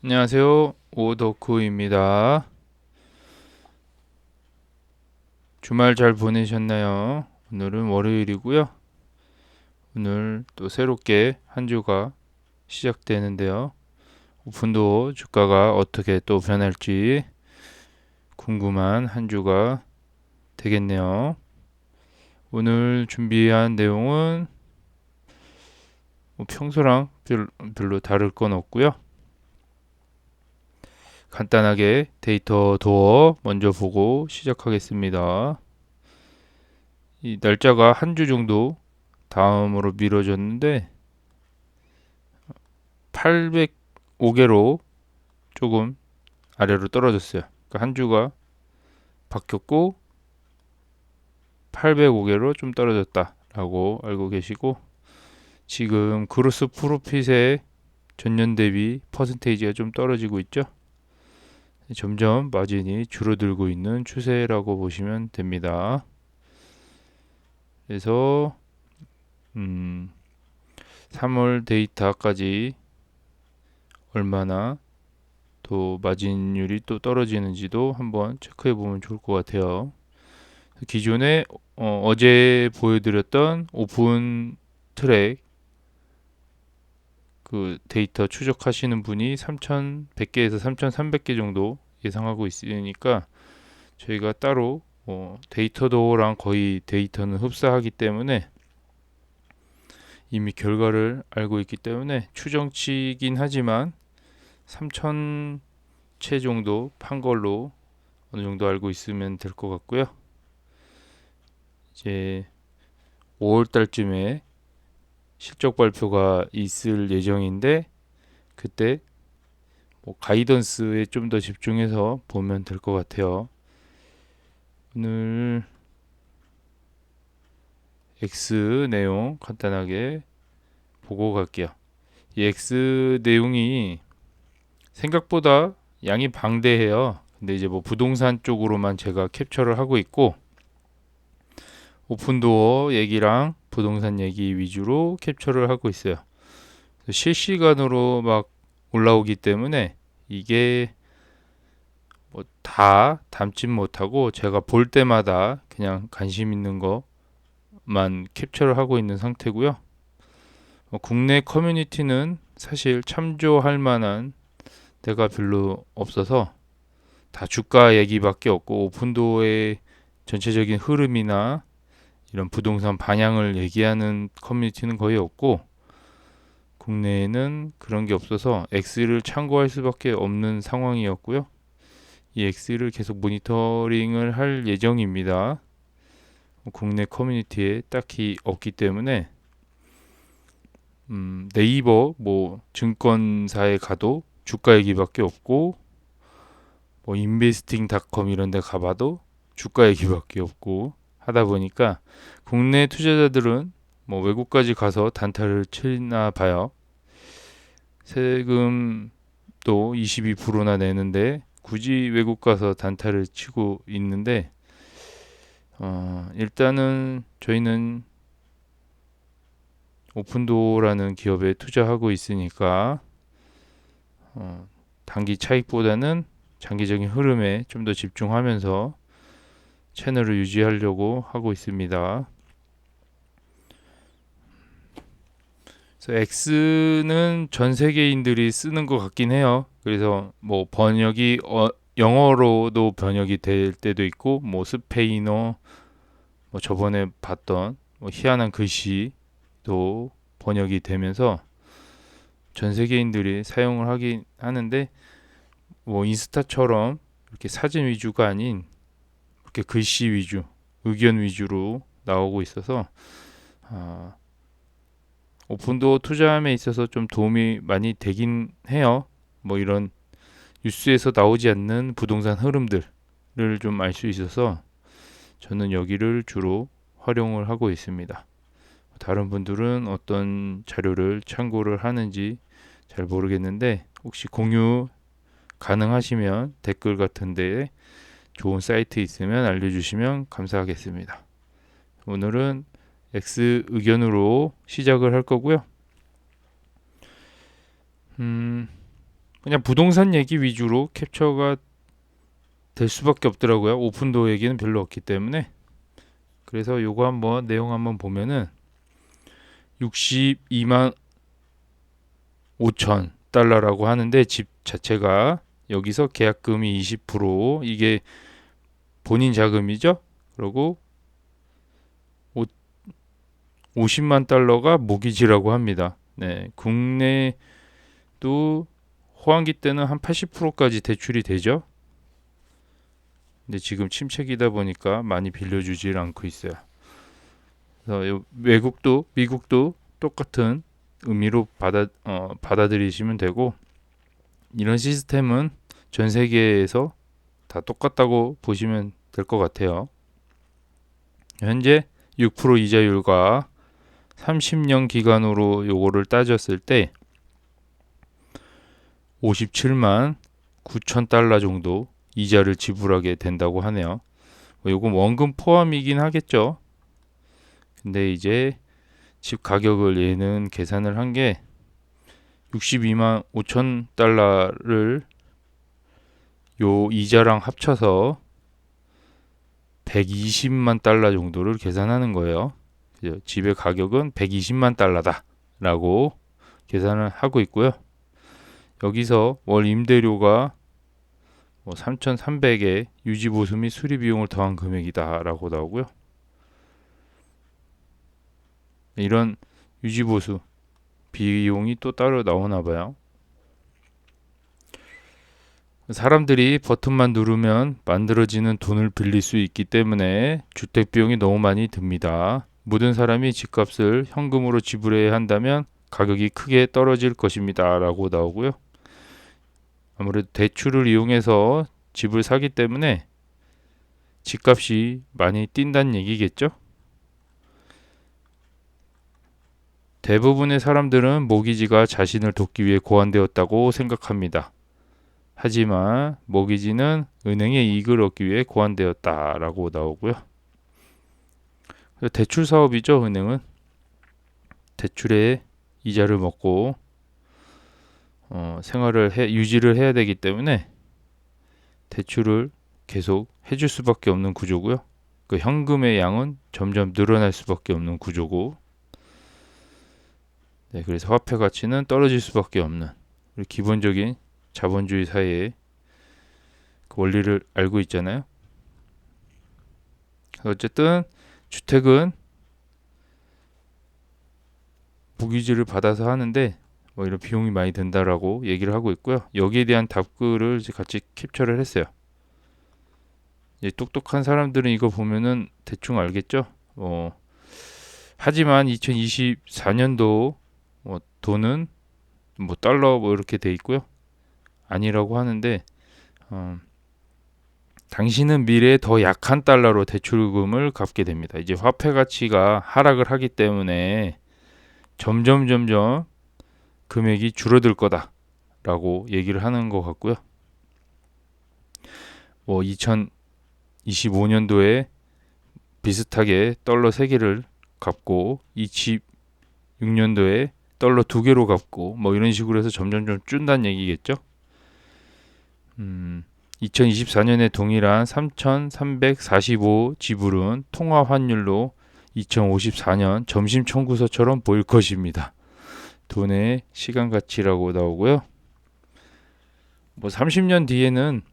안녕하세요. 오덕후입니다. 주말 잘 보내셨나요? 오늘은 월요일이고요. 오늘 또 새롭게 한 주가 시작되는데요. 오픈도 주가가 어떻게 또 변할지 궁금한 한 주가 되겠네요. 오늘 준비한 내용은 뭐 평소랑 별로 다를 건 없고요. 간단하게 데이터 도어 먼저 보고 시작하겠습니다. 이 날짜가 한 주 정도 다음으로 미뤄졌는데 805개로 조금 아래로 떨어졌어요. 그러니까 한 주가 바뀌었고 805개로 좀 떨어졌다라고 알고 계시고, 지금 그로스 프로핏의 전년 대비 퍼센테이지가 좀 떨어지고 있죠. 점점 마진이 줄어들고 있는 추세라고 보시면 됩니다. 그래서 3월 데이터까지 얼마나 또 마진율이 또 떨어지는지도 한번 체크해 보면 좋을 것 같아요. 기존에 어제 보여드렸던 오픈 트랙 그 데이터 추적하시는 분이 3,100개에서 3,300개 정도 예상하고 있으니까 저희가 따로 데이터 도어랑 거의 데이터는 흡사하기 때문에 이미 결과를 알고 있기 때문에 추정치긴 하지만 3,000채 정도 판 걸로 어느 정도 알고 있으면 될 것 같고요. 이제 5월 달쯤에 실적 발표가 있을 예정인데 그때 뭐 가이던스에 좀 더 집중해서 보면 될 것 같아요. 오늘 X 내용 간단하게 보고 갈게요. 이 X 내용이 생각보다 양이 방대해요. 근데 이제 뭐 부동산 쪽으로만 제가 캡처를 하고 있고 오픈도어 얘기랑 부동산 얘기 위주로 캡처를 하고 있어요. 실시간으로 막 올라오기 때문에 이게 뭐 다 담진 못하고 제가 볼 때마다 그냥 관심 있는 것만 캡처를 하고 있는 상태고요. 국내 커뮤니티는 사실 참조할 만한 데가 별로 없어서 다 주가 얘기밖에 없고 오픈도어의 전체적인 흐름이나 이런 부동산 방향을 얘기하는 커뮤니티는 거의 없고 국내에는 그런 게 없어서 X를 참고할 수밖에 없는 상황이었고요. 이 X를 계속 모니터링을 할 예정입니다. 국내 커뮤니티에 딱히 없기 때문에 네이버 뭐 증권사에 가도 주가 얘기밖에 없고 뭐 인베스팅닷컴 이런 데 가봐도 주가 얘기밖에 없고 하다 보니까 국내 투자자들은 뭐 외국까지 가서 단타를 치나 봐요. 세금도 22%나 내는데 굳이 외국 가서 단타를 치고 있는데 일단은 저희는 오픈도어라는 기업에 투자하고 있으니까 단기 차익보다는 장기적인 흐름에 좀 더 집중하면서 채널을 유지하려고 하고 있습니다. 그래서 X는 전 세계인들이 쓰는 것 같긴 해요. 그래서 뭐 번역이 영어로도 번역이 될 때도 있고 뭐 스페인어, 뭐 저번에 봤던 뭐 희한한 글씨도 번역이 되면서 전 세계인들이 사용을 하긴 하는데 뭐 인스타처럼 이렇게 사진 위주가 아닌 이렇게 글씨 위주, 의견 위주로 나오고 있어서 오픈도어 투자함에 있어서 좀 도움이 많이 되긴 해요. 뭐 이런 뉴스에서 나오지 않는 부동산 흐름들을 좀 알 수 있어서 저는 여기를 주로 활용을 하고 있습니다. 다른 분들은 어떤 자료를 참고를 하는지 잘 모르겠는데 혹시 공유 가능하시면 댓글 같은 데에 좋은 사이트 있으면 알려주시면 감사하겠습니다. 오늘은 X 의견으로 시작을 할 거고요. 그냥 부동산 얘기 위주로 캡처가 될 수밖에 없더라고요. 오픈도어 얘기는 별로 없기 때문에. 그래서 요거 한번 내용 한번 보면은 62만 5천 달러라고 하는데 집 자체가 여기서 계약금이 20% 이게 본인 자금이죠. 그리고 50만 달러가 모기지라고 합니다. 네, 국내도 호황기 때는 한 80%까지 대출이 되죠. 근데 지금 침체기다 보니까 많이 빌려주질 않고 있어요. 그래서 외국도 미국도 똑같은 의미로 받아들이시면 되고 이런 시스템은 전 세계에서 다 똑같다고 보시면 될 것 같아요. 현재 6% 이자율과 30년 기간으로 요거를 따졌을 때 57만 9천 달러 정도 이자를 지불하게 된다고 하네요. 요건 원금 포함이긴 하겠죠. 근데 이제 집 가격을 얘는 계산을 한 게 62만 5천 달러를 요 이자랑 합쳐서 120만 달러 정도를 계산하는 거예요. 집의 가격은 120만 달러다 라고 계산을 하고 있고요. 여기서 월 임대료가 3,300에 유지보수 및 수리비용을 더한 금액이다 라고 나오고요. 이런 유지보수 비용이 또 따로 나오나 봐요. 사람들이 버튼만 누르면 만들어지는 돈을 빌릴 수 있기 때문에 주택 비용이 너무 많이 듭니다. 모든 사람이 집값을 현금으로 지불해야 한다면 가격이 크게 떨어질 것입니다 라고 나오고요. 아무래도 대출을 이용해서 집을 사기 때문에 집값이 많이 뛴다는 얘기겠죠. 대부분의 사람들은 모기지가 자신을 돕기 위해 고안되었다고 생각합니다. 하지만 모기지는 은행의 이익을 얻기 위해 고안되었다라고 나오고요. 대출 사업이죠. 은행은 대출에 이자를 먹고 생활을 유지를 해야 되기 때문에 대출을 계속 해줄 수밖에 없는 구조고요. 그 현금의 양은 점점 늘어날 수밖에 없는 구조고, 네, 그래서 화폐 가치는 떨어질 수밖에 없는 기본적인 자본주의 사회의 그 원리를 알고 있잖아요. 어쨌든 주택은 모기지를 받아서 하는데 이런 비용이 많이 든다라고 얘기를 하고 있고요. 여기에 대한 답글을 같이 캡처를 했어요. 똑똑한 사람들은 이거 보면은 대충 알겠죠. 하지만 2024년도 돈은 달러 이렇게 돼 있고요. 아니라고 하는데 당신은 미래에 더 약한 달러로 대출금을 갚게 됩니다. 이제 화폐 가치가 하락을 하기 때문에 점점 금액이 줄어들 거다라고 얘기를 하는 것 같고요. 2025년도에 비슷하게 달러 3개를 갚고 26년도에 달러 2개로 갚고 이런 식으로 해서 점점 준다는 얘기겠죠. 2024년에 동일한 3,345 지불은 통화 환율로 2054년 점심 청구서처럼 보일 것입니다. 돈의 시간 가치라고 나오고요. 30년 뒤에는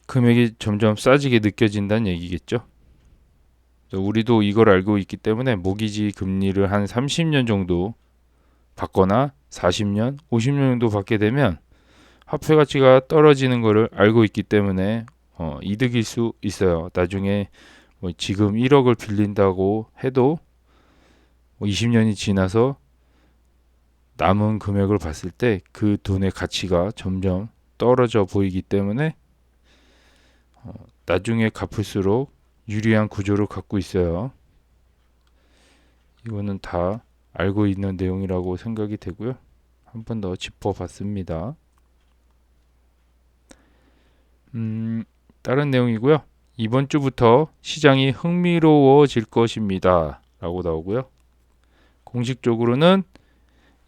금액이 점점 싸지게 느껴진다는 얘기겠죠. 우리도 이걸 알고 있기 때문에 모기지 금리를 한 30년 정도 받거나 40년, 50년 정도 받게 되면 화폐 가치가 떨어지는 것을 알고 있기 때문에 이득일 수 있어요. 나중에 지금 1억을 빌린다고 해도 20년이 지나서 남은 금액을 봤을 때 그 돈의 가치가 점점 떨어져 보이기 때문에 나중에 갚을수록 유리한 구조를 갖고 있어요. 이거는 다 알고 있는 내용이라고 생각이 되고요. 한 번 더 짚어봤습니다. 다른 내용이고요. 이번 주부터 시장이 흥미로워질 것입니다. 라고 나오고요. 공식적으로는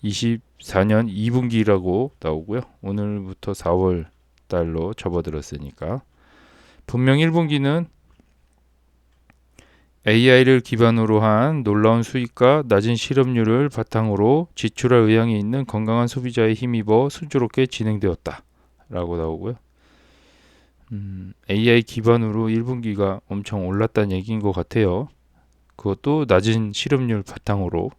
24년 2분기라고 나오고요. 오늘부터 4월 달로 접어들었으니까 분명 1분기는 AI를 기반으로 한 놀라운 수익과 낮은 실업률을 바탕으로 지출할 의향이 있는 건강한 소비자에 힘입어 순조롭게 진행되었다 라고 나오고요. AI 기반으로 1분기가 엄청 올랐다는 얘기인 것 같아요. 그것도 낮은 실업률 바탕으로.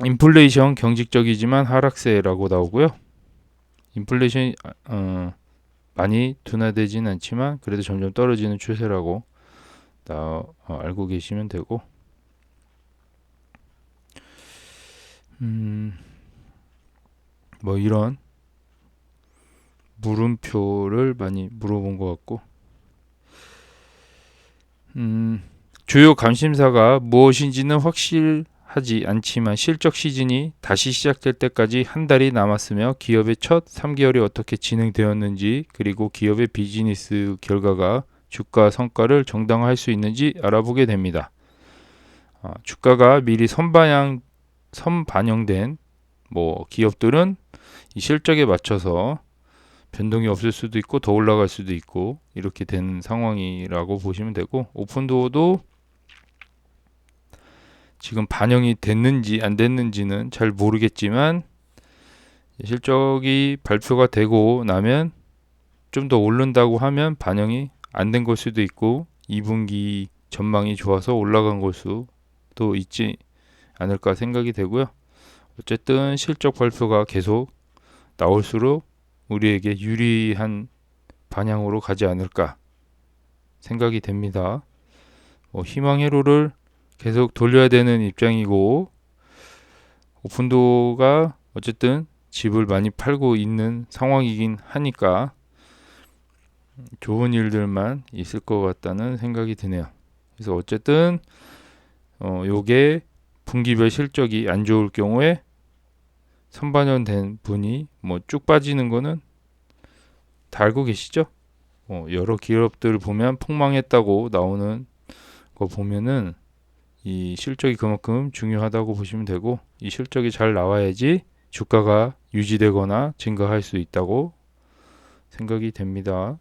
인플레이션 경직적이지만 하락세라고 나오고요. 인플레이션이 많이 둔화되지는 않지만 그래도 점점 떨어지는 추세라고 알고 계시면 되고, 뭐 이런 물음표를 많이 물어본 것 같고, 주요 감심사가 무엇인지는 확실하지 않지만 실적 시즌이 다시 시작될 때까지 한 달이 남았으며 기업의 첫 3개월이 어떻게 진행되었는지 그리고 기업의 비즈니스 결과가 주가 성과를 정당화할 수 있는지 알아보게 됩니다. 주가가 미리 선반영된 기업들은 이 실적에 맞춰서 변동이 없을 수도 있고 더 올라갈 수도 있고 이렇게 되는 상황이라고 보시면 되고, 오픈도어도 지금 반영이 됐는지 안 됐는지는 잘 모르겠지만 실적이 발표가 되고 나면 좀 더 오른다고 하면 반영이 안 된 걸 수도 있고 2분기 전망이 좋아서 올라간 걸 수도 있지 않을까 생각이 되고요. 어쨌든 실적 발표가 계속 나올수록 우리에게 유리한 방향으로 가지 않을까 생각이 됩니다. 희망 회로를 계속 돌려야 되는 입장이고, 오픈도어가 어쨌든 집을 많이 팔고 있는 상황이긴 하니까 좋은 일들만 있을 것 같다는 생각이 드네요. 그래서 어쨌든 요게 분기별 실적이 안 좋을 경우에 선반영된 분이 쭉 빠지는 거는 다 알고 계시죠? 여러 기업들 보면 폭망했다고 나오는 거 보면은 이 실적이 그만큼 중요하다고 보시면 되고, 이 실적이 잘 나와야지 주가가 유지되거나 증가할 수 있다고 생각이 됩니다.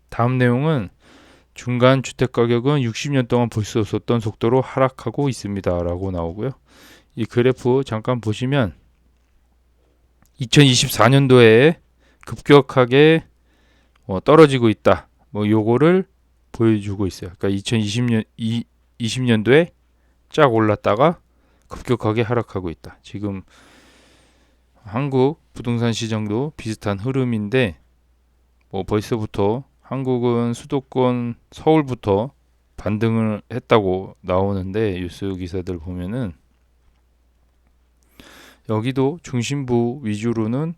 다음 내용은 중간 주택가격은 60년 동안 볼 수 없었던 속도로 하락하고 있습니다 라고 나오고요. 이 그래프 잠깐 보시면 2024년도에 급격하게 떨어지고 있다, 요거를 보여주고 있어요. 그러니까 2020년도에 쫙 올랐다가 급격하게 하락하고 있다. 지금 한국 부동산 시장도 비슷한 흐름인데 벌써부터 한국은 수도권 서울부터 반등을 했다고 나오는데, 뉴스 기사들 보면은 여기도 중심부 위주로는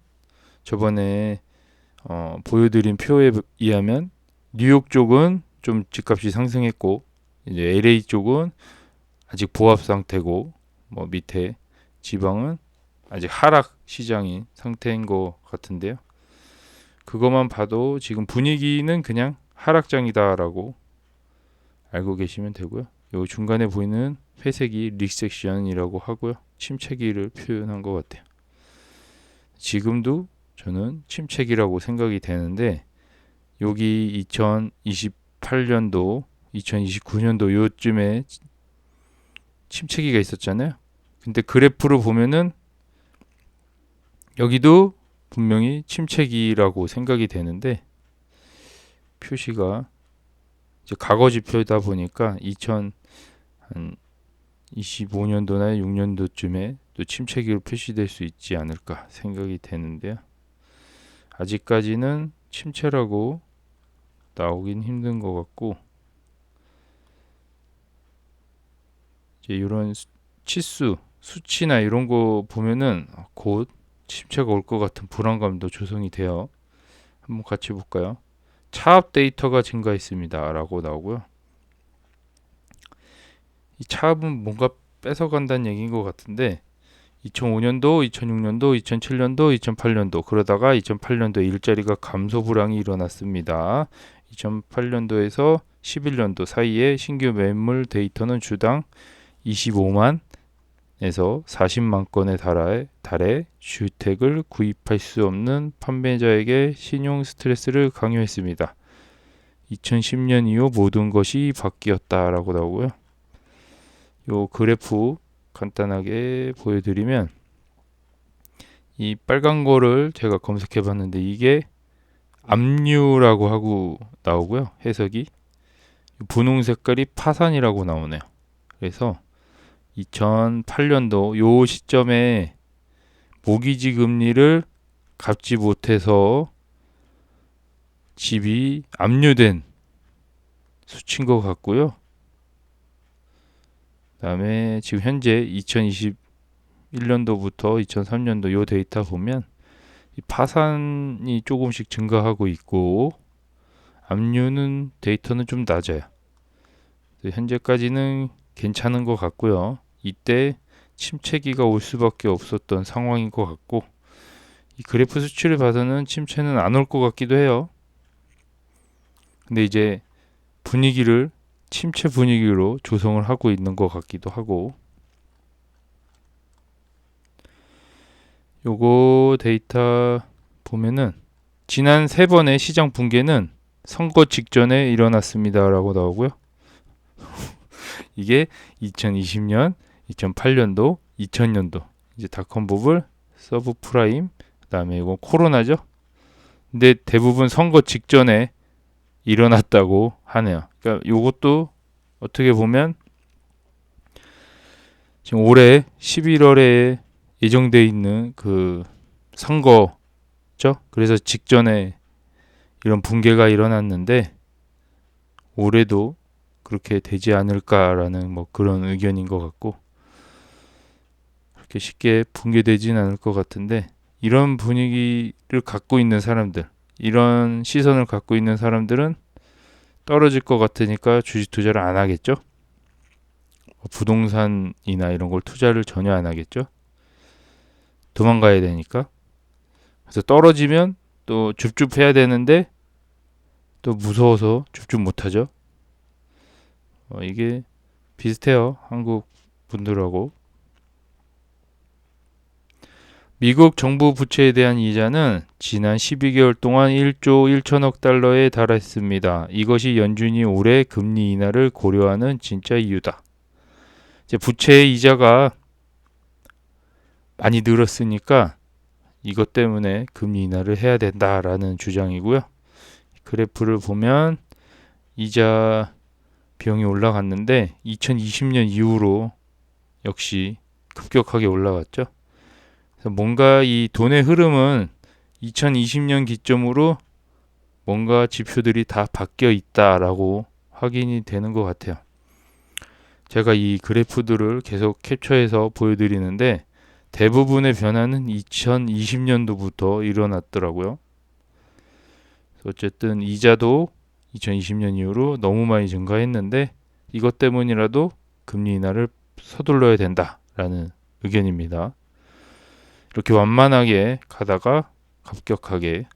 저번에 보여드린 표에 의하면 뉴욕 쪽은 좀 집값이 상승했고, 이제 LA 쪽은 아직 보합 상태고, 밑에 지방은 아직 하락 시장인 상태인 것 같은데요. 그것만 봐도 지금 분위기는 그냥 하락장이다라고 알고 계시면 되고요. 요 중간에 보이는 회색이 리섹션이라고 하고요. 침체기를 표현한 것 같아요. 지금도 저는 침체기라고 생각이 되는데, 여기 2028년도, 2029년도 요쯤에 침체기가 있었잖아요. 근데 그래프를 보면은 여기도 분명히 침체기라고 생각이 되는데, 표시가 이제 과거 지표다 보니까 2025년도나 6년도쯤에 또 침체기로 표시될 수 있지 않을까 생각이 되는데요. 아직까지는 침체라고 나오긴 힘든 것 같고, 이제 이런 수치나 이런 거 보면은 곧 침체가 올 것 같은 불안감도 조성이 돼요. 한번 같이 볼까요? 차압 데이터가 증가했습니다 라고 나오고요. 이 차압은 뭔가 뺏어간다는 얘기인 것 같은데, 2005년도, 2006년도, 2007년도, 2008년도, 그러다가 2008년도에 일자리가 감소 불황이 일어났습니다. 2008년도에서 11년도 사이에 신규 매물 데이터는 주당 25만에서 40만 건에 달해 주택을 구입할 수 없는 판매자에게 신용 스트레스를 강요했습니다. 2010년 이후 모든 것이 바뀌었다라고 나오고요. 요 그래프 간단하게 보여드리면 이 빨간 거를 제가 검색해 봤는데 이게 압류라고 하고 나오고요. 해석이 분홍 색깔이 파산이라고 나오네요. 그래서 2008년도 요 시점에 모기지 금리를 갚지 못해서 집이 압류된 수치인 것 같고요. 그다음에 지금 현재 2021년도부터 2003년도 요 데이터 보면 이 파산이 조금씩 증가하고 있고 압류는 데이터는 좀 낮아요. 현재까지는 괜찮은 것 같고요. 이때 침체기가 올 수밖에 없었던 상황인 것 같고 이 그래프 수치를 봐서는 침체는 안 올 것 같기도 해요. 근데 이제 분위기를 침체 분위기로 조성을 하고 있는 것 같기도 하고 요거 데이터 보면은 지난 3번의 시장 붕괴는 선거 직전에 일어났습니다 라고 나오고요. 이게 2020년, 2008년도, 2000년도 이제 닷컴버블, 서브프라임, 그다음에 이거 코로나죠. 근데 대부분 선거 직전에 일어났다고 하네요. 그러니까 요것도 어떻게 보면 지금 올해 11월에 예정돼 있는 그 선거죠. 그래서 직전에 이런 붕괴가 일어났는데 올해도 그렇게 되지 않을까라는 뭐 그런 의견인 것 같고 그렇게 쉽게 붕괴되지는 않을 것 같은데 이런 분위기를 갖고 있는 사람들, 이런 시선을 갖고 있는 사람들은 떨어질 것 같으니까 주식 투자를 안 하겠죠. 부동산이나 이런 걸 투자를 전혀 안 하겠죠. 도망가야 되니까. 그래서 떨어지면 또 줍줍해야 되는데 또 무서워서 줍줍 못하죠. 이게 비슷해요. 한국 분들하고. 미국 정부 부채에 대한 이자는 지난 12개월 동안 1조 1천억 달러에 달했습니다. 이것이 연준이 올해 금리 인하를 고려하는 진짜 이유다. 이제 부채의 이자가 많이 늘었으니까 이것 때문에 금리 인하를 해야 된다라는 주장이고요. 그래프를 보면 이자 비용이 올라갔는데 2020년 이후로 역시 급격하게 올라갔죠. 그래서 뭔가 이 돈의 흐름은 2020년 기점으로 뭔가 지표들이 다 바뀌어 있다라고 확인이 되는 것 같아요. 제가 이 그래프들을 계속 캡처해서 보여드리는데 대부분의 변화는 2020년도부터 일어났더라고요. 어쨌든 이자도 2020년 이후로 너무 많이 증가했는데 이것 때문이라도 금리 인하를 서둘러야 된다라는 의견입니다. 이렇게 완만하게 가다가 급격하게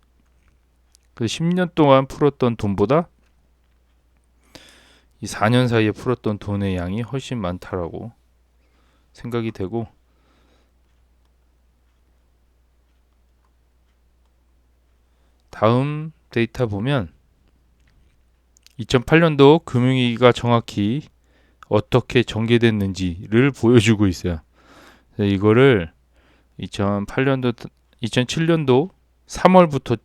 10년 동안 풀었던 돈보다 이 4년 사이에 풀었던 돈의 양이 훨씬 많다라고 생각이 되고 다음 데이터 보면 2008년도 금융위기가 정확히 어떻게 전개됐는지를 보여주고 있어요. 이거를 2007년도 3월부터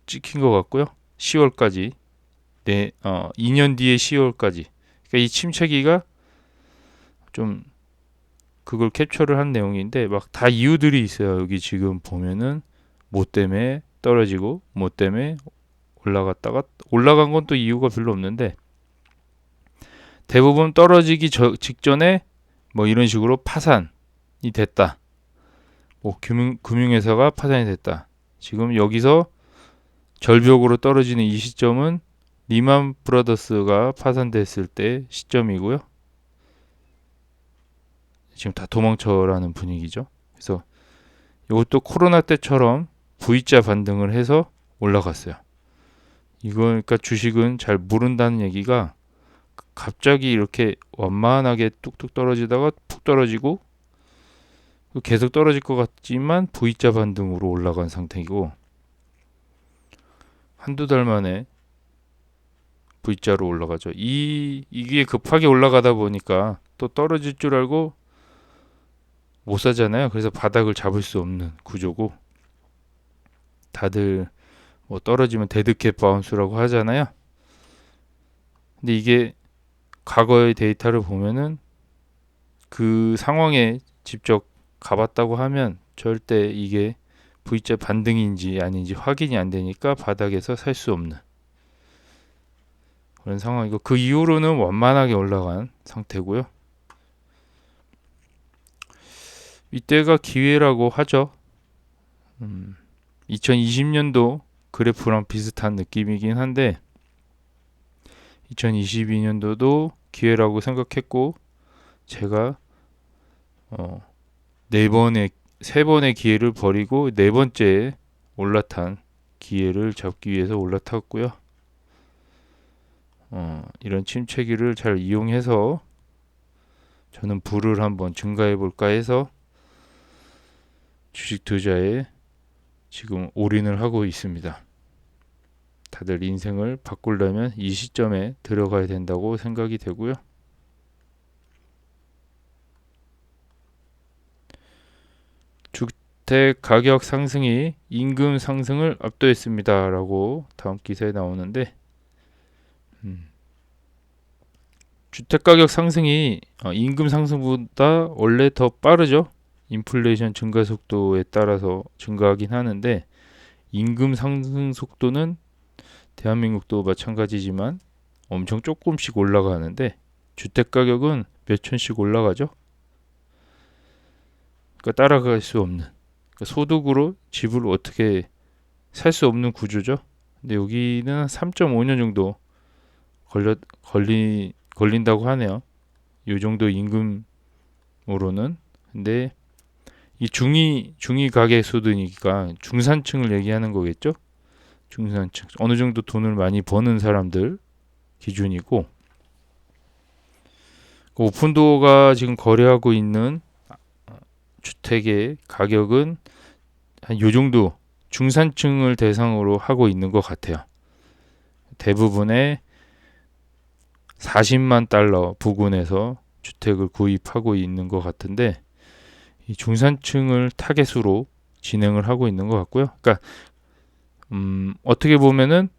찍힌 것 같고요. 10월까지 2년 뒤에 10월까지 그러니까 이 침체기가 좀 그걸 캡처를 한 내용인데 막 다 이유들이 있어요. 여기 지금 보면은 뭐 때문에 떨어지고 뭐 때문에 올라갔다가 올라간 건 또 이유가 별로 없는데 대부분 떨어지기 직전에 뭐 이런 식으로 파산이 됐다. 뭐 금융회사가 파산이 됐다. 지금 여기서 절벽으로 떨어지는 이 시점은 리만 브라더스가 파산됐을 때 시점이고요. 지금 다 도망쳐라는 분위기죠. 그래서 이것도 코로나 때처럼 V자 반등을 해서 올라갔어요. 이거 그러니까 주식은 잘 모른다는 얘기가 갑자기 이렇게 완만하게 뚝뚝 떨어지다가 푹 떨어지고 계속 떨어질 것 같지만 V자 반등으로 올라간 상태이고 한두 달 만에 V자로 올라가죠. 이게 급하게 올라가다 보니까 또 떨어질 줄 알고 못 사잖아요. 그래서 바닥을 잡을 수 없는 구조고 다들 뭐 떨어지면 데드캣 바운스라고 하잖아요. 근데 이게 과거의 데이터를 보면은 그 상황에 직접 가봤다고 하면 절대 이게 V자 반등인지 아닌지 확인이 안 되니까 바닥에서 살 수 없는 그런 상황이고 그 이후로는 완만하게 올라간 상태고요. 이때가 기회라고 하죠. 2020년도 그래프랑 비슷한 느낌이긴 한데 2022년도도 기회라고 생각했고 제가 세 번의 기회를 버리고 네 번째 올라탄 기회를 잡기 위해서 올라탔고요. 이런 침체기를 잘 이용해서 저는 부를 한번 증가해 볼까 해서 주식 투자에 지금 올인을 하고 있습니다. 다들 인생을 바꾸려면 이 시점에 들어가야 된다고 생각이 되고요. 주택 가격 상승이 임금 상승을 압도했습니다. 라고 다음 기사에 나오는데 주택 가격 상승이 임금 상승보다 원래 더 빠르죠. 인플레이션 증가 속도에 따라서 증가하긴 하는데 임금 상승 속도는 대한민국도 마찬가지지만 엄청 조금씩 올라가는데 주택 가격은 몇 천씩 올라가죠. 그러니까 따라갈 수 없는 그러니까 소득으로 집을 어떻게 살 수 없는 구조죠. 근데 여기는 3.5년 정도 걸린다고 하네요. 이 정도 임금으로는. 근데 이 중위 가계 수준이니까 중산층을 얘기하는 거겠죠. 중산층 어느 정도 돈을 많이 버는 사람들 기준이고 오픈도어가 지금 거래하고 있는 주택의 가격은 한 요 정도 중산층을 대상으로 하고 있는 것 같아요. 대부분의 40만 달러 부근에서 주택을 구입하고 있는 것 같은데 이 중산층을 타겟으로 진행을 하고 있는 것 같고요. 그러니까 어떻게 보면은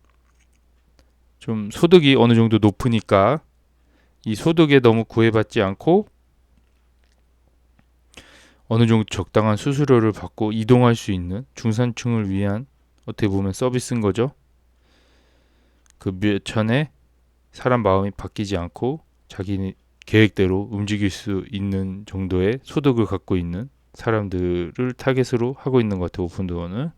좀 소득이 어느 정도 높으니까 이 소득에 너무 구애받지 않고 어느 정도 적당한 수수료를 받고 이동할 수 있는 중산층을 위한 어떻게 보면 서비스인 거죠. 그 몇 천에 사람 마음이 바뀌지 않고 자기 계획대로 움직일 수 있는 정도의 소득을 갖고 있는 사람들을 타겟으로 하고 있는 것 같아요. 오픈도어는.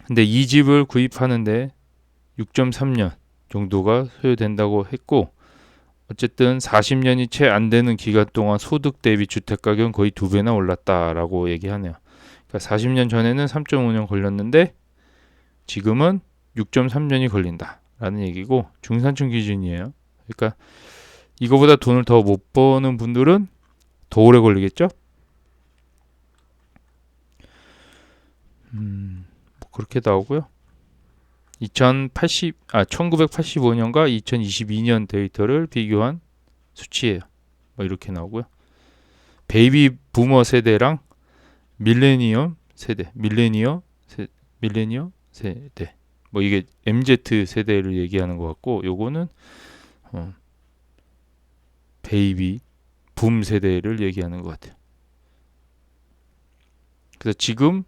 근데 이 집을 구입하는데 6.3년 정도가 소요된다고 했고 어쨌든 40년이 채 안 되는 기간 동안 소득 대비 주택 가격은 거의 2배나 올랐다라고 얘기하네요. 그러니까 40년 전에는 3.5년 걸렸는데 지금은 6.3년이 걸린다라는 얘기고 중산층 기준이에요. 그러니까 이거보다 돈을 더 못 버는 분들은 더 오래 걸리겠죠? 뭐 그렇게 나오고요. 1985년과 2022년 데이터를 비교한 수치예요. 뭐 이렇게 나오고요. 베이비 부머 세대랑 밀레니엄 세대. 뭐 이게 MZ 세대를 얘기하는 것 같고 요거는 베이비 붐 세대를 얘기하는 것 같아요. 그래서 지금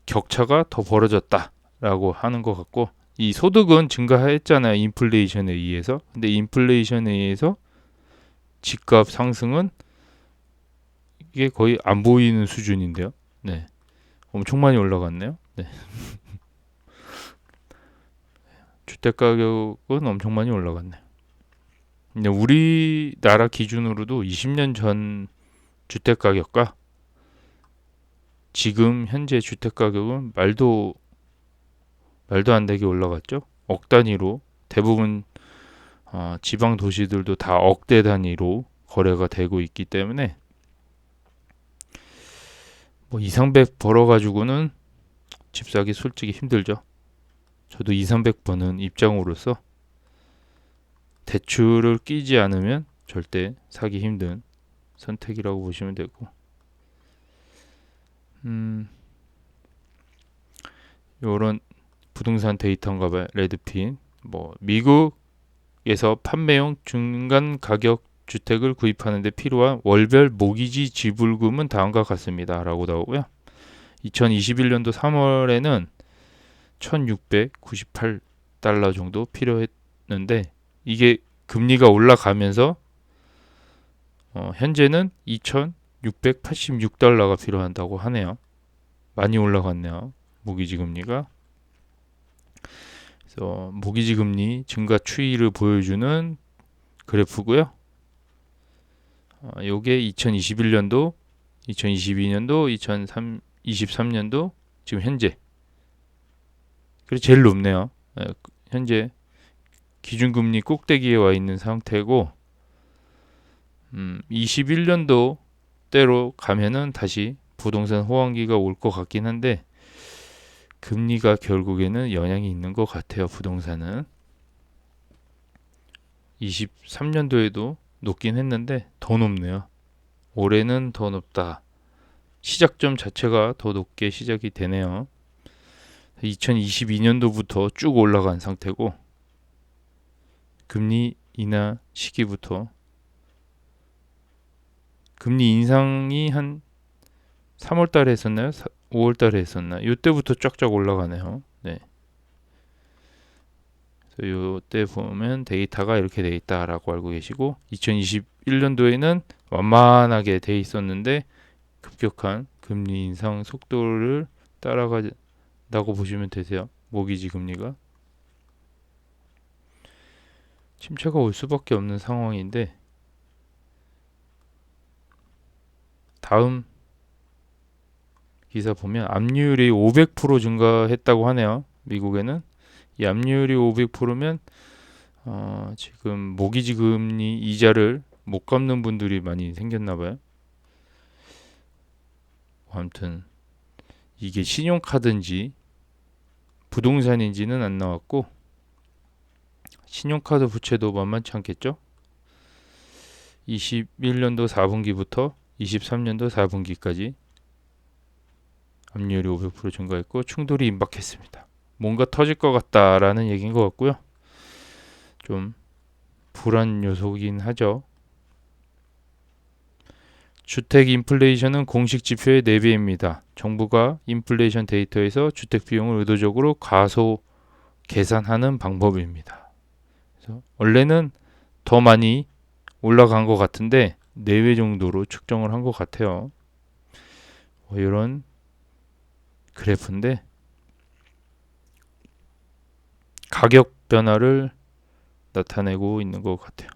격차가 더 벌어졌다라고 하는 것 같고 이 소득은 증가했잖아요. 인플레이션에 의해서. 근데 인플레이션에 의해서 집값 상승은 이게 거의 안 보이는 수준인데요. 네. 엄청 많이 올라갔네요. 네. 주택 가격은 엄청 많이 올라갔네요. 근데 우리나라 기준으로도 20년 전 주택 가격과 지금 현재 주택 가격은 말도 말도 안 되게 올라갔죠. 억 단위로 대부분 지방 도시들도 다 억대 단위로 거래가 되고 있기 때문에 뭐 2, 300 벌어가지고는 집 사기 솔직히 힘들죠. 저도 2, 300 버는 입장으로서 대출을 끼지 않으면 절대 사기 힘든 선택이라고 보시면 되고, 요런 부동산 데이터인가 봐요. 레드핀. 뭐 미국에서 판매용 중간 가격 주택을 구입하는 데 필요한 월별 모기지 지불금은 다음과 같습니다. 라고 나오고요. 2021년도 3월에는 1698달러 정도 필요했는데 이게 금리가 올라가면서 현재는 2686달러가 필요한다고 하네요. 많이 올라갔네요. 모기지 금리가. 그래서 모기지 금리 증가 추이를 보여주는 그래프고요. 요게 2021년도, 2022년도, 2023년도 지금 현재. 그리고 제일 높네요. 현재 기준금리 꼭대기에 와 있는 상태고, 21년도 때로 가면은 다시 부동산 호황기가 올 것 같긴 한데, 금리가 결국에는 영향이 있는 것 같아요. 부동산은 23년도에도 높긴 했는데 더 높네요. 올해는 더 높다. 시작점 자체가 더 높게 시작이 되네요. 2022년도부터 쭉 올라간 상태고, 금리 인하 시기부터 금리 인상이 한 3월 달에 했었나요? 5월 달에 했었나? 이때부터 쫙쫙 올라가네요. 네. 이때 보면 데이터가 이렇게 돼 있다라고 알고 계시고, 2021년도에는 완만하게 돼 있었는데 급격한 금리 인상 속도를 따라간다고 보시면 되세요. 모기지 금리가 침체가 올 수밖에 없는 상황인데, 다음 기사 보면 압류율이 500% 증가했다고 하네요. 미국에는 이 압류율이 500%면 지금 모기지 금리 이자를 못 갚는 분들이 많이 생겼나 봐요. 아무튼 이게 신용카드인지 부동산인지는 안 나왔고, 신용카드 부채도 만만치 않겠죠? 21년도 4분기부터 23년도 4분기까지 압류율이 500% 증가했고 충돌이 임박했습니다. 뭔가 터질 것 같다라는 얘기인 것 같고요. 좀 불안 요소긴 하죠. 주택 인플레이션은 공식 지표의 4배입니다. 정부가 인플레이션 데이터에서 주택 비용을 의도적으로 과소 계산하는 방법입니다. 그래서 원래는 더 많이 올라간 것 같은데 4배 정도로 측정을 한 것 같아요. 이런 그래프인데 가격 변화를 나타내고 있는 것 같아요.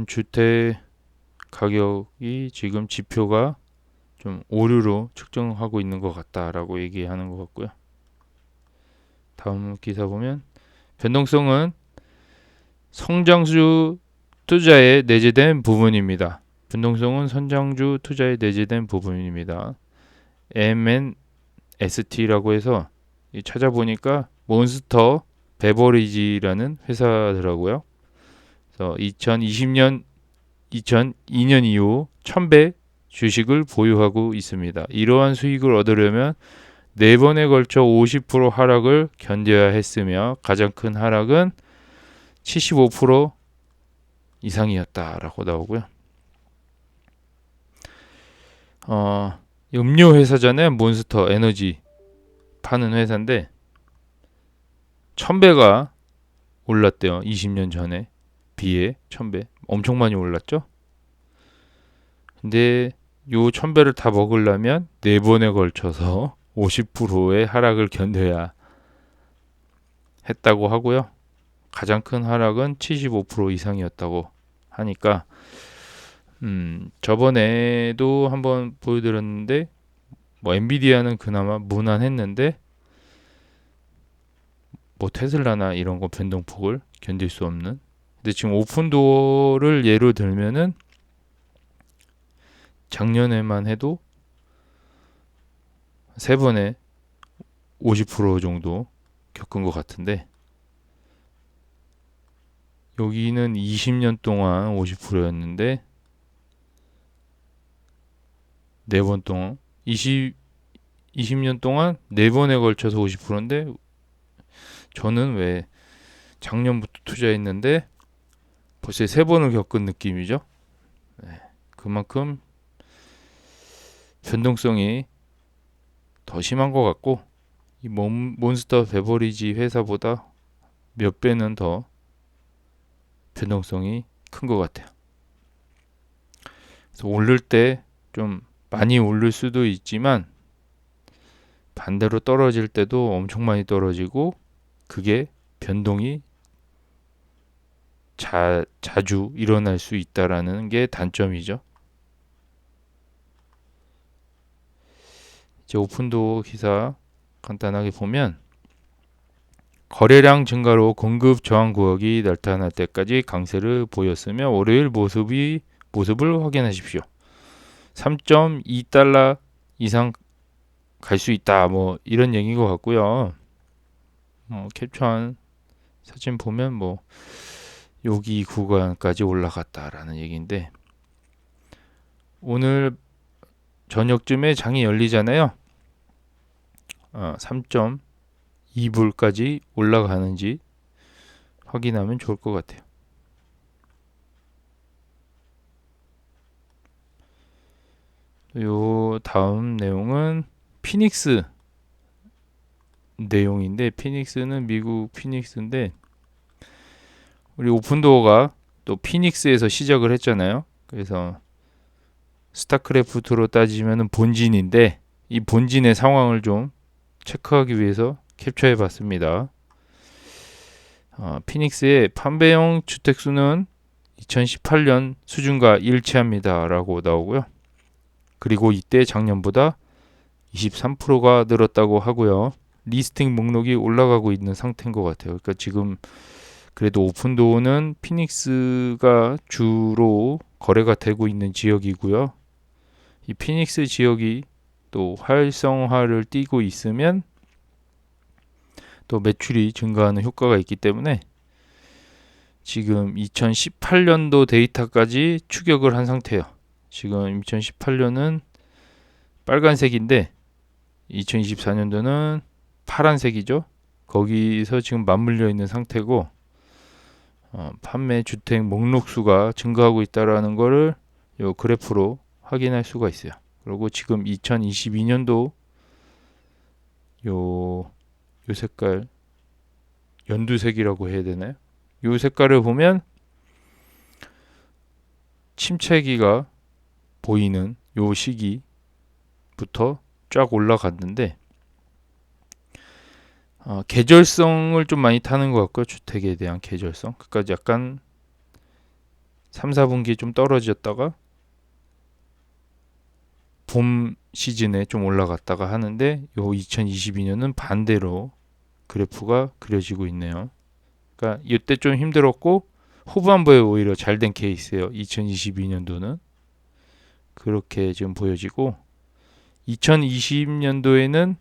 주택 가격이 지금 지표가 좀 오류로 측정하고 있는 것 같다라고 얘기하는 것 같고요. 다음 기사 보면 변동성은 성장주 투자에 내재된 부분입니다. 변동성은 선장주 투자에 내재된 부분입니다. MNST라고 해서 찾아보니까 몬스터 베버리지라는 회사더라고요. 그래서 2002년 이후 1000배 주식을 보유하고 있습니다. 이러한 수익을 얻으려면 4번에 걸쳐 50% 하락을 견뎌야 했으며 가장 큰 하락은 75% 이상이었다라고 나오고요. 음료 회사잖아요. 몬스터 에너지 파는 회사인데 1000배가 올랐대요. 20년 전에 비해 1000배. 엄청 많이 올랐죠. 근데 요 1000배를 다 먹으려면 4번에 걸쳐서 50%의 하락을 견뎌야 했다고 하고요. 가장 큰 하락은 75% 이상이었다고 하니까 저번에도 한번 보여드렸는데 뭐 엔비디아는 그나마 무난했는데 뭐 테슬라나 이런 거 변동폭을 견딜 수 없는. 근데 지금 오픈도어를 예로 들면은 작년에만 해도 세 번에 50% 정도 겪은 것 같은데 여기는 20년 동안 50%였는데 4번 동안 20년 동안 4번에 걸쳐서 50%인데 저는 왜 작년부터 투자했는데 벌써 3번을 겪은 느낌이죠. 네, 그만큼 변동성이 더 심한 것 같고 이 몬스터 베버리지 회사보다 몇 배는 더 변동성이 큰 것 같아요. 그래서 오를 때 좀 많이 오를 수도 있지만 반대로 떨어질 때도 엄청 많이 떨어지고 그게 변동이 자주 일어날 수 있다라는 게 단점이죠. 이제 오픈도어 기사 간단하게 보면 거래량 증가로 공급 저항 구역이 나타날 때까지 강세를 보였으며 월요일 모습을 확인하십시오. 3.2달러 이상 갈 수 있다. 뭐 이런 얘기인 것 같고요. 캡처한 사진 보면 뭐 여기 구간까지 올라갔다라는 얘기인데 오늘 저녁쯤에 장이 열리잖아요. 3.2불까지 올라가는지 확인하면 좋을 것 같아요. 요 다음 내용은 피닉스 내용인데 피닉스는 미국 피닉스인데 우리 오픈도어가 또 피닉스에서 시작을 했잖아요. 그래서 스타크래프트로 따지면 본진인데 이 본진의 상황을 좀 체크하기 위해서 캡처해 봤습니다. 피닉스의 판매형 주택수는 2018년 수준과 일치합니다 라고 나오고요. 그리고 이때 작년보다 23%가 늘었다고 하고요. 리스팅 목록이 올라가고 있는 상태인 것 같아요. 그러니까 지금 그래도 오픈도어는 피닉스가 주로 거래가 되고 있는 지역이고요. 이 피닉스 지역이 또 활성화를 띠고 있으면 또 매출이 증가하는 효과가 있기 때문에 지금 2018년도 데이터까지 추격을 한 상태예요. 지금 2018년은 빨간색인데 2024년도는 파란색이죠. 거기서 지금 맞물려 있는 상태고 판매 주택 목록 수가 증가하고 있다라는 거를 요 그래프로 확인할 수가 있어요. 그리고 지금 2022년도 요 색깔 연두색이라고 해야 되나요? 요 색깔을 보면 침체기가 보이는 요 시기부터 쫙 올라갔는데 계절성을 좀 많이 타는 것 같고요. 주택에 대한 계절성. 그러니까 약간 3, 4분기 좀 떨어졌다가 봄 시즌에 좀 올라갔다가 하는데 요 2022년은 반대로 그래프가 그려지고 있네요. 그러니까 이때 좀 힘들었고 후반부에 오히려 잘된 케이스예요. 2022년도는 그렇게 지금 보여지고 2020년도에는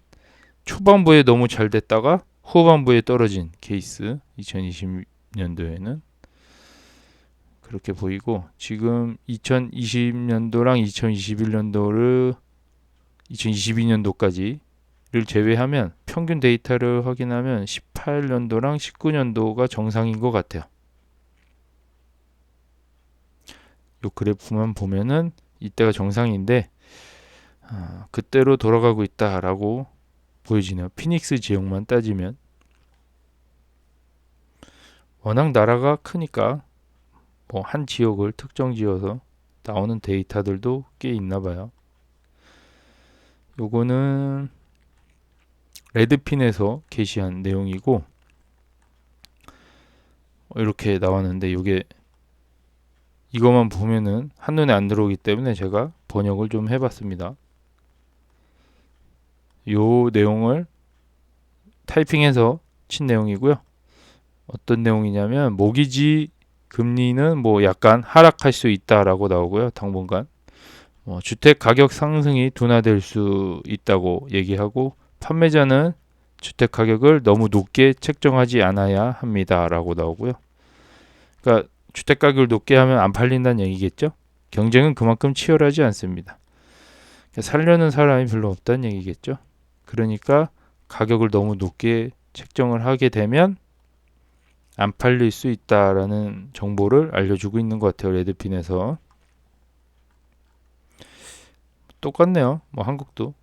초반부에 너무 잘 됐다가 후반부에 떨어진 케이스 2020년도에는 그렇게 보이고 지금 2020년도랑 2022년도까지를 제외하면 평균 데이터를 확인하면 18년도랑 19년도가 정상인 것 같아요. 이 그래프만 보면은 이때가 정상인데 그때로 돌아가고 있다라고 보여지네요. 피닉스 지역만 따지면 워낙 나라가 크니까 뭐 한 지역을 특정 지어서 나오는 데이터들도 꽤 있나 봐요. 요거는 레드핀에서 게시한 내용이고 이렇게 나왔는데 요게 이것만 보면은 한눈에 안 들어오기 때문에 제가 번역을 좀 해봤습니다. 요 내용을 타이핑해서 친 내용이고요. 어떤 내용이냐면 모기지 금리는 뭐 약간 하락할 수 있다라고 나오고요. 당분간 주택 가격 상승이 둔화될 수 있다고 얘기하고, 판매자는 주택 가격을 너무 높게 책정하지 않아야 합니다라고 나오고요. 그러니까 주택 가격을 높게 하면 안 팔린다는 얘기겠죠. 경쟁은 그만큼 치열하지 않습니다. 살려는 사람이 별로 없다는 얘기겠죠. 그러니까 가격을 너무 높게 책정을 하게 되면 안 팔릴 수 있다라는 정보를 알려주고 있는 것 같아요. 레드핀에서. 똑같네요. 뭐 한국도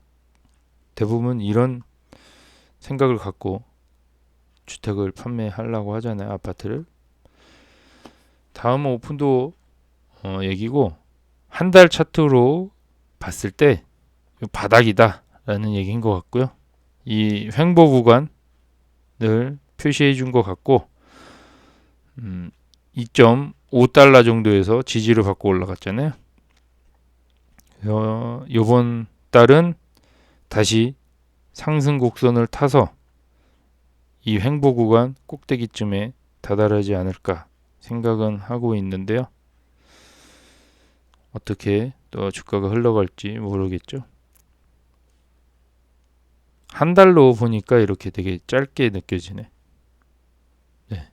대부분 이런 생각을 갖고 주택을 판매하려고 하잖아요. 아파트를. 다음은 오픈도어 얘기고, 한 달 차트로 봤을 때 바닥이다 라는 얘기인 것 같고요. 이 횡보 구간을 표시해 준 것 같고, 2.5달러 정도에서 지지를 받고 올라갔잖아요. 이번 달은 다시 상승 곡선을 타서 이 횡보 구간 꼭대기쯤에 다다르지 않을까 생각은 하고 있는데요. 어떻게 또 주가가 흘러갈지 모르겠죠. 한 달로 보니까 이렇게 되게 짧게 느껴지네. 네.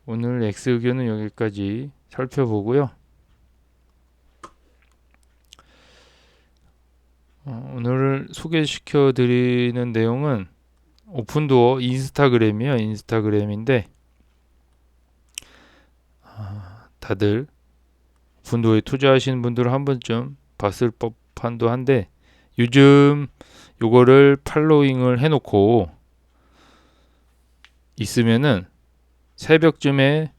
오늘 X 의견은 여기까지 살펴보고요. 오늘 소개시켜 드리는 내용은 오픈도어 인스타그램이에요. 인스타그램인데 다들 오픈도어에 투자하시는 분들은 한 번쯤 봤을 법한도 한데, 요즘 요거를 팔로잉을 해놓고 있으면은 새벽쯤에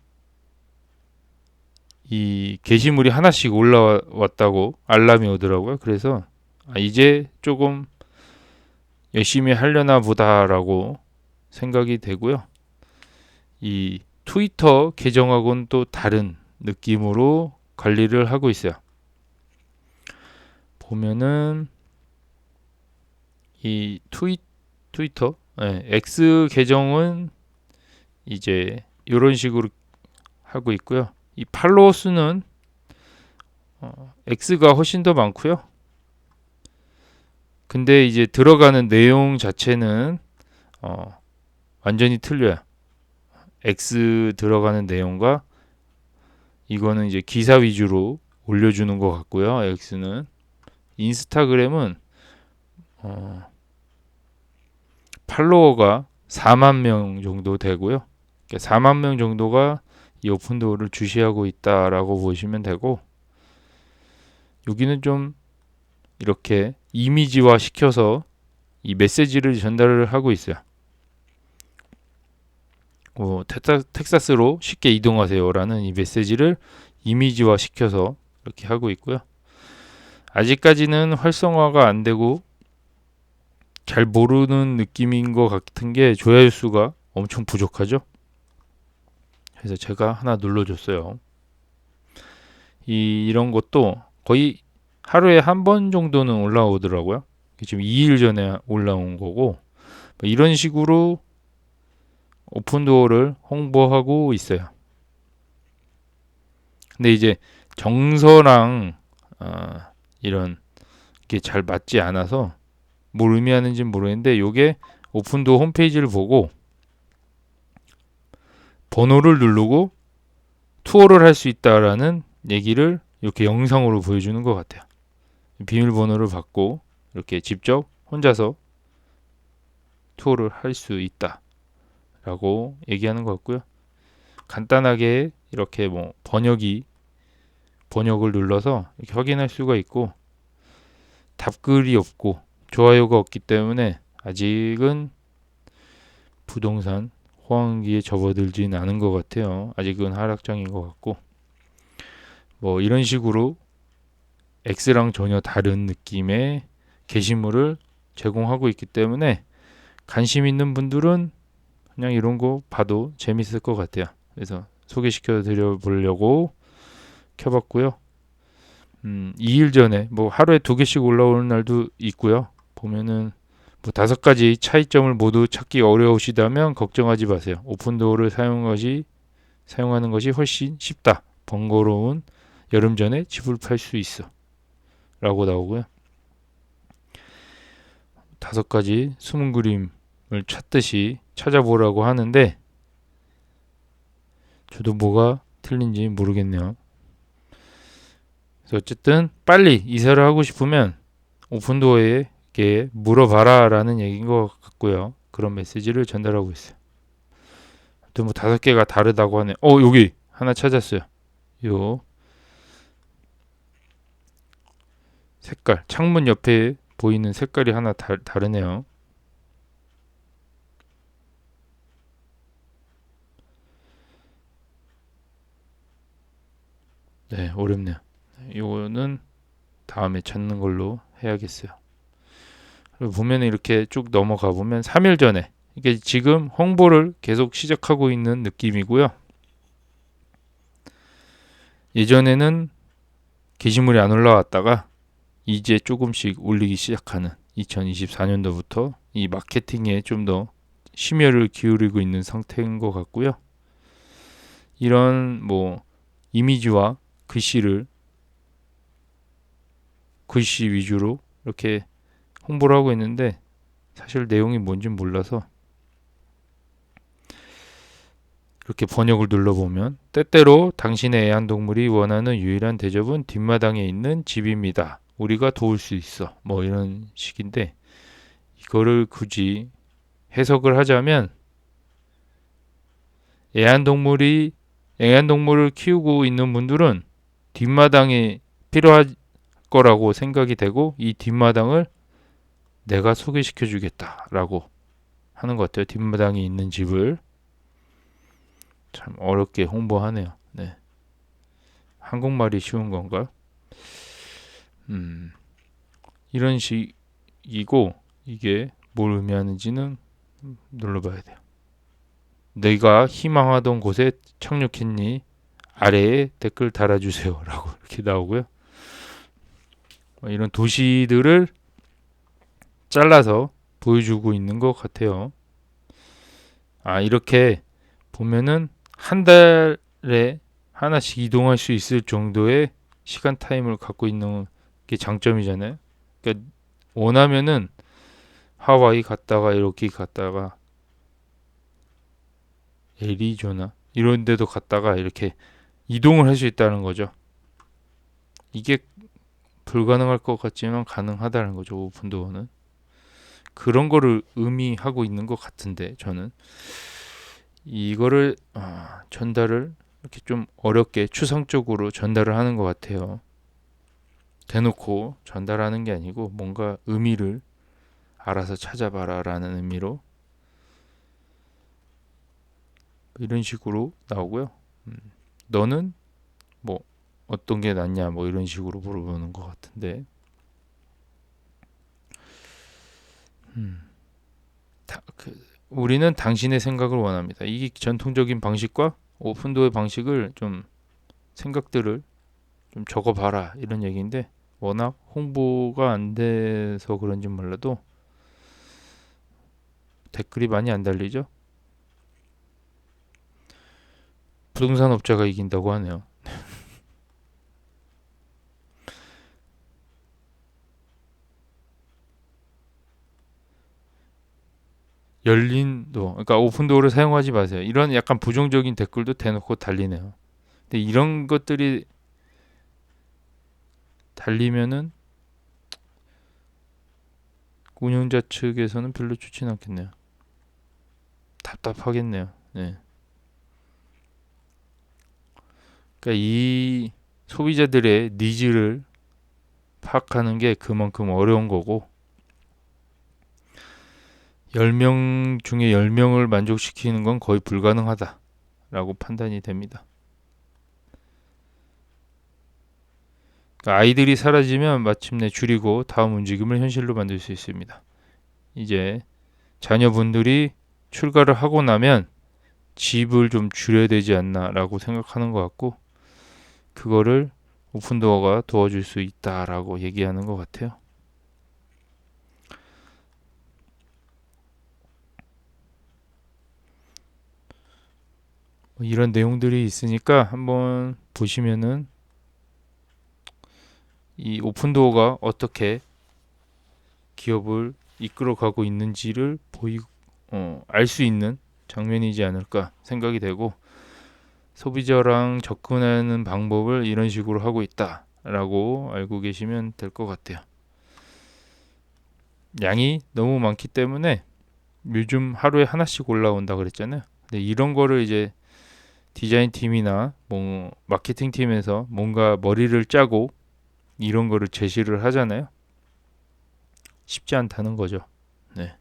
이 게시물이 하나씩 올라왔다고 알람이 오더라고요. 그래서 이제 조금 열심히 하려나 보다라고 생각이 되고요. 이 트위터 계정하고는 또 다른 느낌으로 관리를 하고 있어요. 보면은 이 트위터 X 계정은 이제 이런 식으로 하고 있고요. 이 팔로워 수는 X가 훨씬 더 많고요. 근데 이제 들어가는 내용 자체는 완전히 틀려요. X 들어가는 내용과 이거는 이제 기사 위주로 올려주는 것 같고요. X는. 인스타그램은 팔로워가 4만 명 정도 되고요. 그러니까 4만 명 정도가 이 오픈도어를 주시하고 있다라고 보시면 되고, 여기는 좀 이렇게 이미지화 시켜서 이 메시지를 전달을 하고 있어요. 텍사스로 쉽게 이동하세요라는 이 메시지를 이미지화 시켜서 이렇게 하고 있고요. 아직까지는 활성화가 안 되고 잘 모르는 느낌인 것 같은 게 조회수 수가 엄청 부족하죠. 그래서 제가 하나 눌러줬어요. 이런 것도 거의 하루에 한 번 정도는 올라오더라고요. 지금 2일 전에 올라온 거고, 이런 식으로 오픈도어를 홍보하고 있어요. 근데 이제 정서랑 이런 게 잘 맞지 않아서 뭘 의미하는지는 모르겠는데, 요게 오픈도어 홈페이지를 보고 번호를 누르고 투어를 할 수 있다라는 얘기를 이렇게 영상으로 보여주는 것 같아요. 비밀번호를 받고 이렇게 직접 혼자서 투어를 할 수 있다 라고 얘기하는 것 같고요. 간단하게 이렇게 뭐 번역을 눌러서 이렇게 확인할 수가 있고, 답글이 없고 좋아요가 없기 때문에 아직은 부동산 호황기에 접어들지는 않은 것 같아요. 아직은 하락장인 것 같고, 뭐 이런 식으로 X랑 전혀 다른 느낌의 게시물을 제공하고 있기 때문에 관심 있는 분들은 그냥 이런 거 봐도 재밌을 것 같아요. 그래서 소개시켜 드려 보려고 켜봤고요. 2일 전에 뭐 하루에 2개씩 올라오는 날도 있고요. 보면은 뭐 5가지 차이점을 모두 찾기 어려우시다면 걱정하지 마세요. 오픈도어를 사용하는 것이 훨씬 쉽다. 번거로운 여름 전에 집을 팔 수 있어. 라고 나오고요. 5가지 숨은 그림을 찾듯이 찾아보라고 하는데 저도 뭐가 틀린지 모르겠네요. 그래서 어쨌든 빨리 이사를 하고 싶으면 오픈도어에게 물어봐라 라는 얘기인 것 같고요. 그런 메시지를 전달하고 있어요. 또 뭐 5개가 다르다고 하네. 여기 하나 찾았어요. 요 색깔, 창문 옆에 보이는 색깔이 하나 다르네요. 네, 어렵네요. 이거는 다음에 찾는 걸로 해야겠어요. 그리고 보면 이렇게 쭉 넘어가 보면 3일 전에 이게 지금 홍보를 계속 시작하고 있는 느낌이고요. 예전에는 게시물이 안 올라왔다가 이제 조금씩 올리기 시작하는 2024년도부터 이 마케팅에 좀 더 심혈을 기울이고 있는 상태인 것 같고요. 이런 뭐 이미지와 글씨 위주로 이렇게 홍보를 하고 있는데 사실 내용이 뭔지 몰라서 이렇게 번역을 눌러보면 때때로 당신의 애완동물이 원하는 유일한 대접은 뒷마당에 있는 집입니다. 우리가 도울 수 있어. 뭐 이런 식인데 이거를 굳이 해석을 하자면 애완동물을 키우고 있는 분들은 뒷마당이 필요할 거라고 생각이 되고 이 뒷마당을 내가 소개시켜 주겠다라고 하는 것 같아요. 뒷마당이 있는 집을 참 어렵게 홍보하네요. 네. 한국말이 쉬운 건가? 이런 식이고 이게 뭘 의미하는지는 눌러봐야 돼요. 내가 희망하던 곳에 착륙했니? 아래에 댓글 달아주세요. 라고 이렇게 나오고요. 이런 도시들을 잘라서 보여주고 있는 것 같아요. 이렇게 보면은 한 달에 하나씩 이동할 수 있을 정도의 시간 타임을 갖고 있는 게 장점이잖아요. 그러니까 원하면은 하와이 갔다가 이렇게 갔다가 애리조나 이런 데도 갔다가 이렇게 이동을 할 수 있다는 거죠. 이게 불가능할 것 같지만 가능하다는 거죠. 오픈도어는. 그런 거를 의미하고 있는 것 같은데 저는 이거를 전달을 이렇게 좀 어렵게 추상적으로 전달을 하는 것 같아요. 대놓고 전달하는 게 아니고 뭔가 의미를 알아서 찾아봐라 라는 의미로 이런 식으로 나오고요. 너는 뭐 어떤 게 낫냐 뭐 이런 식으로 물어보는 것 같은데 우리는 당신의 생각을 원합니다. 이 전통적인 방식과 오픈도어의 방식을 좀 생각들을 좀 적어봐라 이런 얘기인데 워낙 홍보가 안 돼서 그런지 몰라도 댓글이 많이 안 달리죠. 부동산 업자가 이긴다고 하네요. 그러니까 오픈도어를 사용하지 마세요. 이런 약간 부정적인 댓글도 대놓고 달리네요. 근데 이런 것들이 달리면은 운영자 측에서는 별로 좋진 않겠네요. 답답하겠네요. 네. 그러니까 이 소비자들의 니즈를 파악하는 게 그만큼 어려운 거고 10명 중에 10명을 만족시키는 건 거의 불가능하다라고 판단이 됩니다. 그러니까 아이들이 사라지면 마침내 줄이고 다음 움직임을 현실로 만들 수 있습니다. 이제 자녀분들이 출가를 하고 나면 집을 좀 줄여야 되지 않나라고 생각하는 것 같고 그거를 오픈도어가 도와줄 수 있다라고 얘기하는 것 같아요. 이런 내용들이 있으니까 한번 보시면은 이 오픈도어가 어떻게 기업을 이끌어가고 있는지를 알 수 있는 장면이지 않을까 생각이 되고, 소비자랑 접근하는 방법을 이런 식으로 하고 있다라고 알고 계시면 될 것 같아요. 양이 너무 많기 때문에 요즘 하루에 하나씩 올라온다 그랬잖아요. 근데 이런 거를 이제 디자인 팀이나 뭐 마케팅 팀에서 뭔가 머리를 짜고 이런 거를 제시를 하잖아요. 쉽지 않다는 거죠. 네.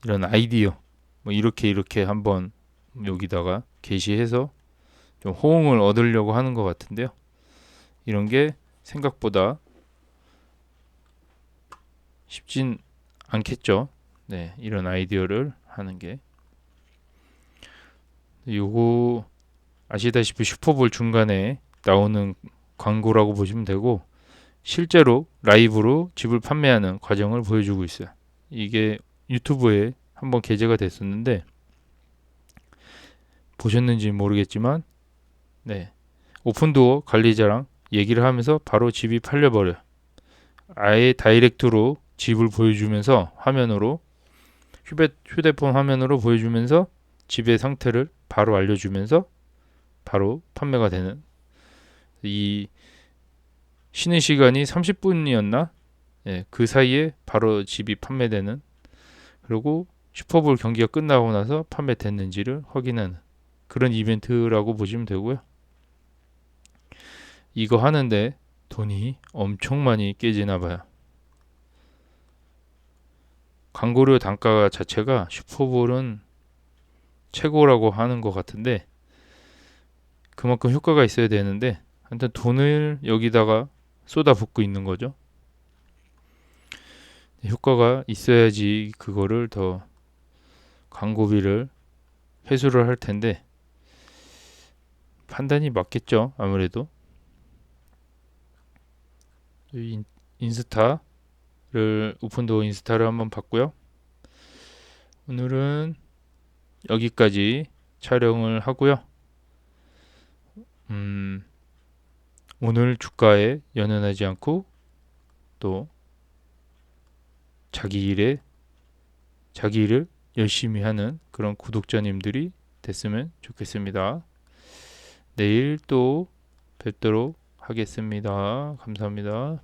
이런 아이디어 뭐 이렇게 한번 여기다가 게시해서 좀 호응을 얻으려고 하는 것 같은데요. 이런 게 생각보다 쉽진 않겠죠. 네, 이런 아이디어를 하는 게. 요거 아시다시피 슈퍼볼 중간에 나오는 광고라고 보시면 되고, 실제로 라이브로 집을 판매하는 과정을 보여주고 있어요. 이게 유튜브에 한번 게재가 됐었는데 보셨는지 모르겠지만, 네, 오픈도어 관리자랑 얘기를 하면서 바로 집이 팔려버려요. 아예 다이렉트로 집을 보여주면서 화면으로, 휴대폰 화면으로 보여주면서 집의 상태를 바로 알려주면서 바로 판매가 되는, 이 쉬는 시간이 30분이었나? 예, 그 사이에 바로 집이 판매되는, 그리고 슈퍼볼 경기가 끝나고 나서 판매됐는지를 확인하는 그런 이벤트라고 보시면 되고요. 이거 하는데 돈이 엄청 많이 깨지나 봐요. 광고료 단가 자체가 슈퍼볼은 최고라고 하는 것 같은데, 그만큼 효과가 있어야 되는데 하여튼 돈을 여기다가 쏟아붓고 있는 거죠. 효과가 있어야지 그거를 더 광고비를 회수를 할 텐데, 판단이 맞겠죠. 아무래도 인스타를, 오픈도어 인스타를 한번 봤고요. 오늘은 여기까지 촬영을 하고요. 오늘 주가에 연연하지 않고 또 자기 일을 열심히 하는 그런 구독자님들이 됐으면 좋겠습니다. 내일 또 뵙도록 하겠습니다. 감사합니다.